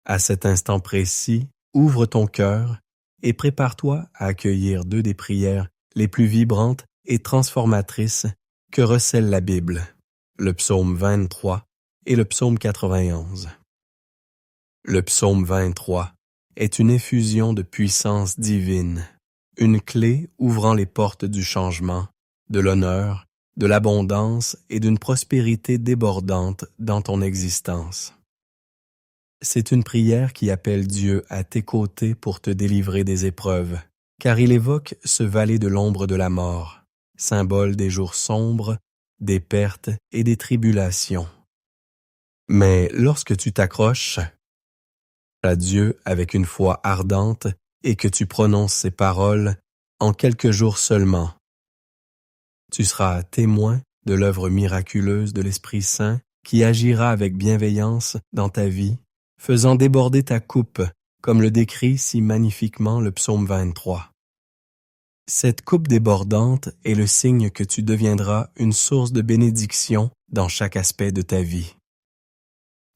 À cet instant précis, ouvre ton cœur et prépare-toi à accueillir deux des prières les plus vibrantes et transformatrices que recèle la Bible, le psaume 23 et le psaume 91. Le psaume 23 est une effusion de puissance divine, une clé ouvrant les portes du changement, de l'honneur, de l'abondance et d'une prospérité débordante dans ton existence. C'est une prière qui appelle Dieu à tes côtés pour te délivrer des épreuves, car il évoque ce vallée de l'ombre de la mort, symbole des jours sombres, des pertes et des tribulations. Mais lorsque tu t'accroches à Dieu avec une foi ardente et que tu prononces ces paroles en quelques jours seulement, tu seras témoin de l'œuvre miraculeuse de l'Esprit Saint qui agira avec bienveillance dans ta vie, faisant déborder ta coupe, comme le décrit si magnifiquement le psaume 23. Cette coupe débordante est le signe que tu deviendras une source de bénédiction dans chaque aspect de ta vie.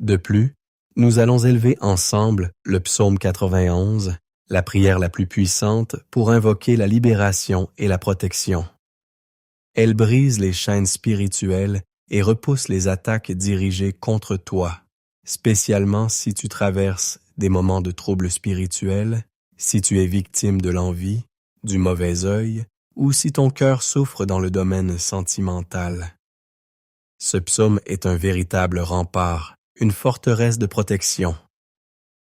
De plus, nous allons élever ensemble le psaume 91, la prière la plus puissante pour invoquer la libération et la protection. Elle brise les chaînes spirituelles et repousse les attaques dirigées contre toi, spécialement si tu traverses des moments de troubles spirituels, si tu es victime de l'envie, du mauvais œil, ou si ton cœur souffre dans le domaine sentimental. Ce psaume est un véritable rempart, une forteresse de protection.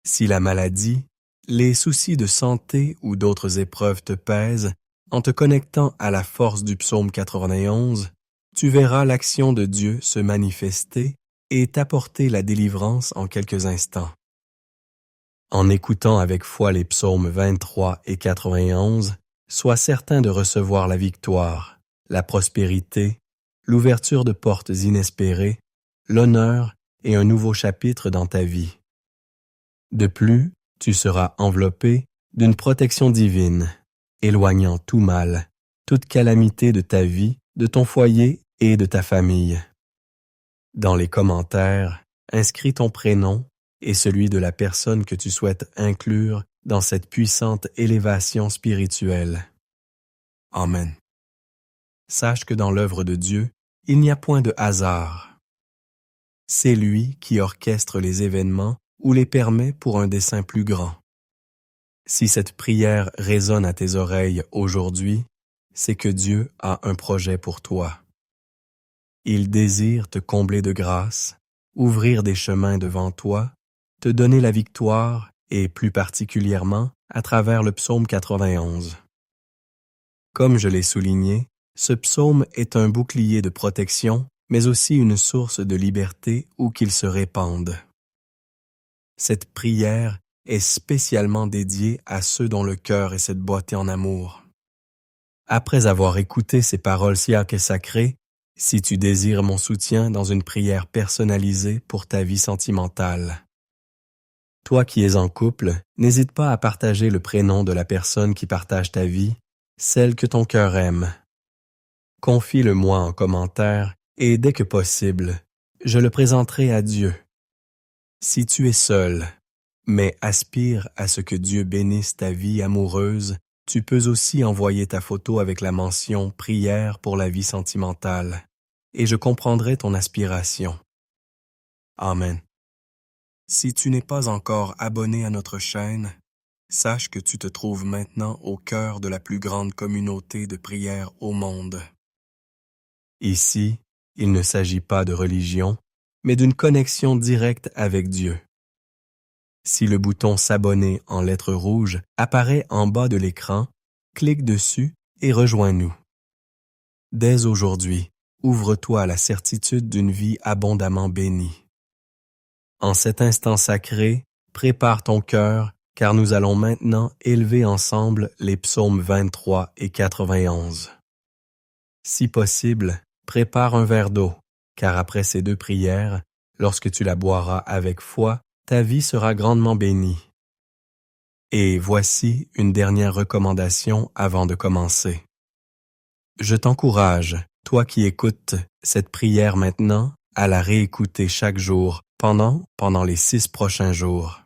Si la maladie, les soucis de santé ou d'autres épreuves te pèsent, en te connectant à la force du psaume 91, tu verras l'action de Dieu se manifester et t'apporter la délivrance en quelques instants. En écoutant avec foi les psaumes 23 et 91, sois certain de recevoir la victoire, la prospérité, l'ouverture de portes inespérées, l'honneur et un nouveau chapitre dans ta vie. De plus, tu seras enveloppé d'une protection divine, éloignant tout mal, toute calamité de ta vie, de ton foyer et de ta famille. Dans les commentaires, inscris ton prénom et celui de la personne que tu souhaites inclure dans cette puissante élévation spirituelle. Amen. Sache que dans l'œuvre de Dieu, il n'y a point de hasard. C'est lui qui orchestre les événements ou les permet pour un dessein plus grand. Si cette prière résonne à tes oreilles aujourd'hui, c'est que Dieu a un projet pour toi. Il désire te combler de grâce, ouvrir des chemins devant toi, te donner la victoire et plus particulièrement à travers le psaume 91. Comme je l'ai souligné, ce psaume est un bouclier de protection, mais aussi une source de liberté où qu'il se répande. Cette prière est spécialement dédiée à ceux dont le cœur est cette boîté en amour. Après avoir écouté ces paroles si et sacrées, si tu désires mon soutien dans une prière personnalisée pour ta vie sentimentale. Toi qui es en couple, n'hésite pas à partager le prénom de la personne qui partage ta vie, celle que ton cœur aime. Confie-le-moi en commentaire et dès que possible, je le présenterai à Dieu. Si tu es seul, mais aspire à ce que Dieu bénisse ta vie amoureuse, tu peux aussi envoyer ta photo avec la mention « Prière pour la vie sentimentale » et je comprendrai ton aspiration. Amen. Si tu n'es pas encore abonné à notre chaîne, sache que tu te trouves maintenant au cœur de la plus grande communauté de prière au monde. Ici, il ne s'agit pas de religion, mais d'une connexion directe avec Dieu. Si le bouton « S'abonner » en lettres rouges apparaît en bas de l'écran, clique dessus et rejoins-nous. Dès aujourd'hui, ouvre-toi à la certitude d'une vie abondamment bénie. En cet instant sacré, prépare ton cœur, car nous allons maintenant élever ensemble les psaumes 23 et 91. Si possible, prépare un verre d'eau, car après ces deux prières, lorsque tu la boiras avec foi, ta vie sera grandement bénie. Et voici une dernière recommandation avant de commencer. Je t'encourage, toi qui écoutes cette prière maintenant, à la réécouter chaque jour pendant les 6 prochains jours.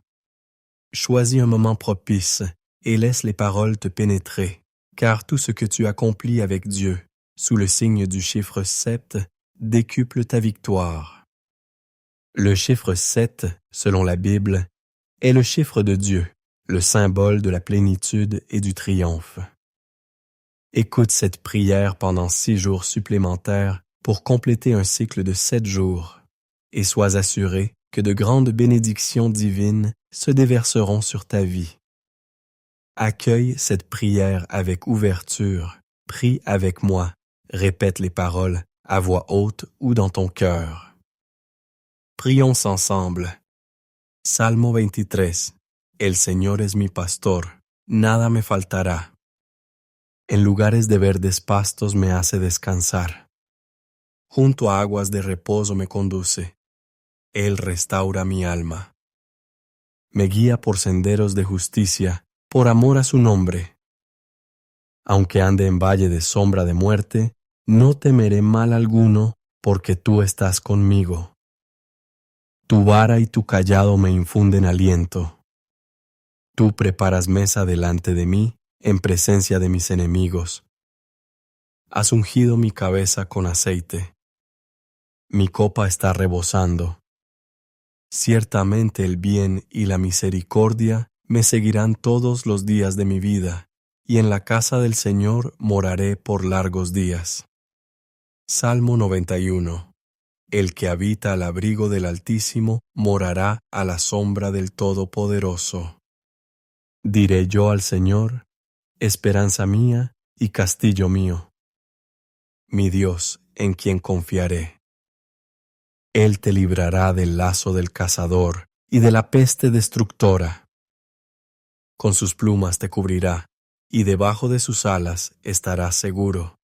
Choisis un moment propice et laisse les paroles te pénétrer, car tout ce que tu accomplis avec Dieu, sous le signe du chiffre 7, décuple ta victoire. Le chiffre 7, selon la Bible, est le chiffre de Dieu, le symbole de la plénitude et du triomphe. Écoute cette prière pendant 6 jours supplémentaires pour compléter un cycle de 7 jours, et sois assuré que de grandes bénédictions divines se déverseront sur ta vie. Accueille cette prière avec ouverture, prie avec moi, répète les paroles à voix haute ou dans ton cœur. Prions ensemble. Salmo 23. El Señor es mi pastor, nada me faltará. En lugares de verdes pastos me hace descansar. Junto a aguas de reposo me conduce. Él restaura mi alma. Me guía por senderos de justicia, por amor a su nombre. Aunque ande en valle de sombra de muerte, no temeré mal alguno, porque tú estás conmigo. Tu vara y tu cayado me infunden aliento. Tú preparas mesa delante de mí, en presencia de mis enemigos. Has ungido mi cabeza con aceite. Mi copa está rebosando. Ciertamente el bien y la misericordia me seguirán todos los días de mi vida, y en la casa del Señor moraré por largos días. Salmo 91. El que habita al abrigo del Altísimo morará a la sombra del Todopoderoso. Diré yo al Señor, esperanza mía y castillo mío, mi Dios en quien confiaré. Él te librará del lazo del cazador y de la peste destructora. Con sus plumas te cubrirá, y debajo de sus alas estarás seguro.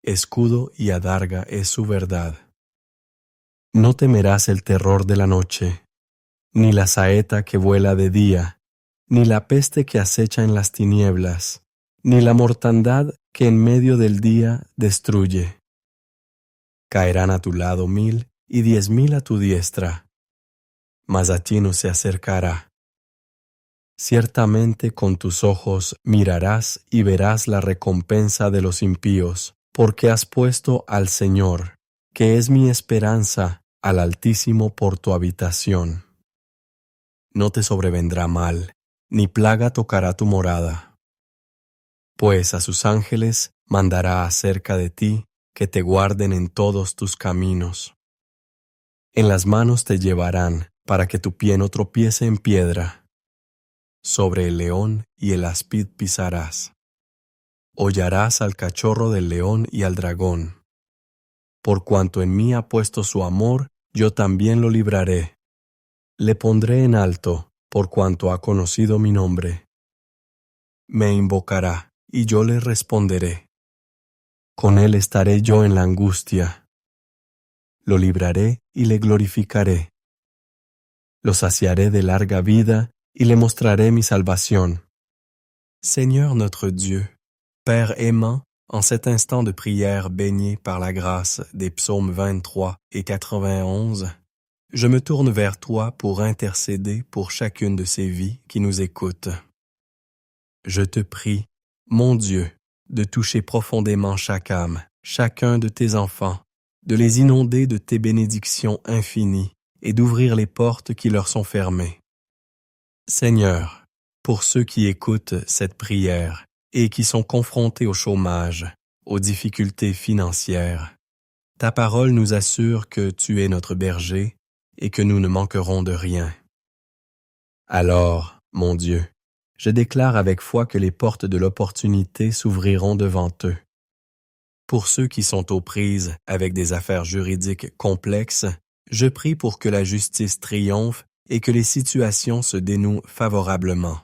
Escudo y adarga es su verdad. No temerás el terror de la noche, ni la saeta que vuela de día, ni la peste que acecha en las tinieblas, ni la mortandad que en medio del día destruye. Caerán a tu lado 1000 y 10,000 a tu diestra, mas a ti no se acercará. Ciertamente con tus ojos mirarás y verás la recompensa de los impíos, porque has puesto al Señor, que es mi esperanza, al Altísimo por tu habitación. No te sobrevendrá mal, ni plaga tocará tu morada. Pues a sus ángeles mandará acerca de ti, que te guarden en todos tus caminos. En las manos te llevarán, para que tu pie no tropiece en piedra. Sobre el león y el áspid pisarás. Hollarás al cachorro del león y al dragón. Por cuanto en mí ha puesto su amor, yo también lo libraré. Le pondré en alto, por cuanto ha conocido mi nombre. Me invocará, y yo le responderé. Con él estaré yo en la angustia. Lo libraré y le glorificaré. Lo saciaré de larga vida y le mostraré mi salvación. Seigneur notre Dieu, Père aimant, en cet instant de prière baigné par la grâce des psaumes 23 et 91, je me tourne vers toi pour intercéder pour chacune de ces vies qui nous écoutent. Je te prie, mon Dieu, de toucher profondément chaque âme, chacun de tes enfants, de les inonder de tes bénédictions infinies et d'ouvrir les portes qui leur sont fermées. Seigneur, pour ceux qui écoutent cette prière et qui sont confrontés au chômage, aux difficultés financières, ta parole nous assure que tu es notre berger et que nous ne manquerons de rien. Alors, mon Dieu, je déclare avec foi que les portes de l'opportunité s'ouvriront devant eux. Pour ceux qui sont aux prises avec des affaires juridiques complexes, je prie pour que la justice triomphe et que les situations se dénouent favorablement.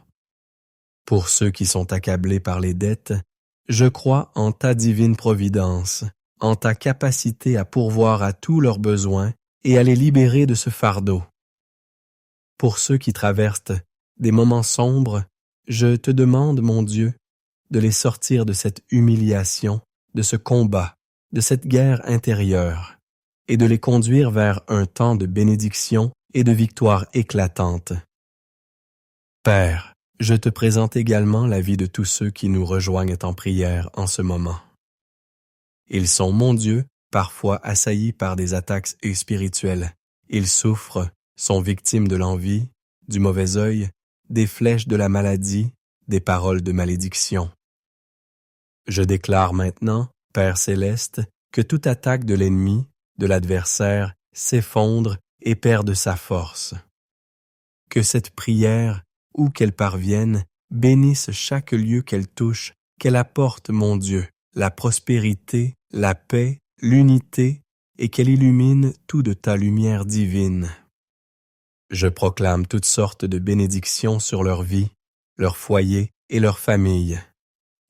Pour ceux qui sont accablés par les dettes, je crois en ta divine providence, en ta capacité à pourvoir à tous leurs besoins et à les libérer de ce fardeau. Pour ceux qui traversent des moments sombres, je te demande, mon Dieu, de les sortir de cette humiliation, de ce combat, de cette guerre intérieure, et de les conduire vers un temps de bénédiction et de victoire éclatante. Père, je te présente également la vie de tous ceux qui nous rejoignent en prière en ce moment. Ils sont, mon Dieu, parfois assaillis par des attaques spirituelles. Ils souffrent, sont victimes de l'envie, du mauvais œil, des flèches de la maladie, des paroles de malédiction. Je déclare maintenant, Père céleste, que toute attaque de l'ennemi, de l'adversaire, s'effondre et perde sa force. Que cette prière, où qu'elle parvienne, bénisse chaque lieu qu'elle touche, qu'elle apporte, mon Dieu, la prospérité, la paix, l'unité, et qu'elle illumine tout de ta lumière divine. Je proclame toutes sortes de bénédictions sur leur vie, leur foyer et leur famille.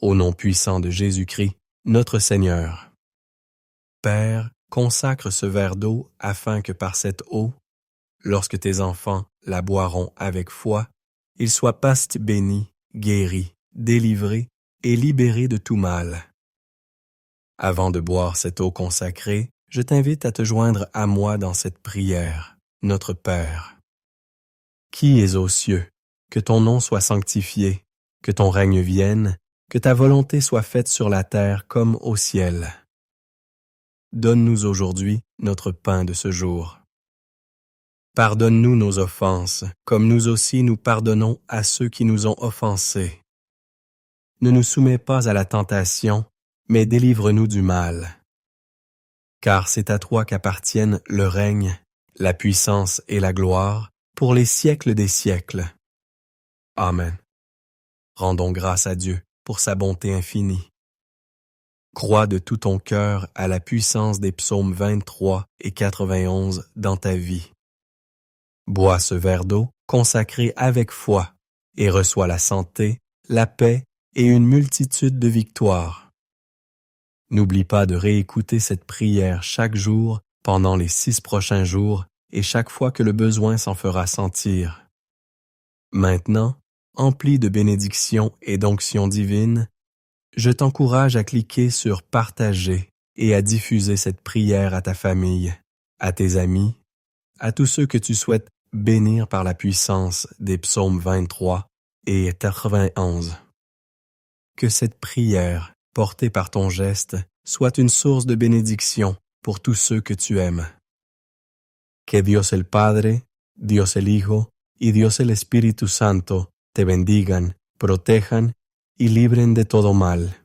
Au nom puissant de Jésus-Christ, notre Seigneur. Père, consacre ce verre d'eau afin que par cette eau, lorsque tes enfants la boiront avec foi, ils soient pastes bénis, guéris, délivrés et libérés de tout mal. Avant de boire cette eau consacrée, je t'invite à te joindre à moi dans cette prière, notre Père. Qui es aux cieux, que ton nom soit sanctifié, que ton règne vienne, que ta volonté soit faite sur la terre comme au ciel. Donne-nous aujourd'hui notre pain de ce jour. Pardonne-nous nos offenses, comme nous aussi nous pardonnons à ceux qui nous ont offensés. Ne nous soumets pas à la tentation, mais délivre-nous du mal. Car c'est à toi qu'appartiennent le règne, la puissance et la gloire, pour les siècles des siècles. Amen. Rendons grâce à Dieu pour sa bonté infinie. Crois de tout ton cœur à la puissance des psaumes 23 et 91 dans ta vie. Bois ce verre d'eau consacré avec foi et reçois la santé, la paix et une multitude de victoires. N'oublie pas de réécouter cette prière chaque jour pendant les 6 prochains jours et chaque fois que le besoin s'en fera sentir. Maintenant, empli de bénédictions et d'onctions divines, je t'encourage à cliquer sur « Partager » et à diffuser cette prière à ta famille, à tes amis, à tous ceux que tu souhaites bénir par la puissance des psaumes 23 et 91. Que cette prière, portée par ton geste, soit une source de bénédiction pour tous ceux que tu aimes. Que Dios el Padre, Dios el Hijo y Dios el Espíritu Santo te bendigan, protejan y libren de todo mal.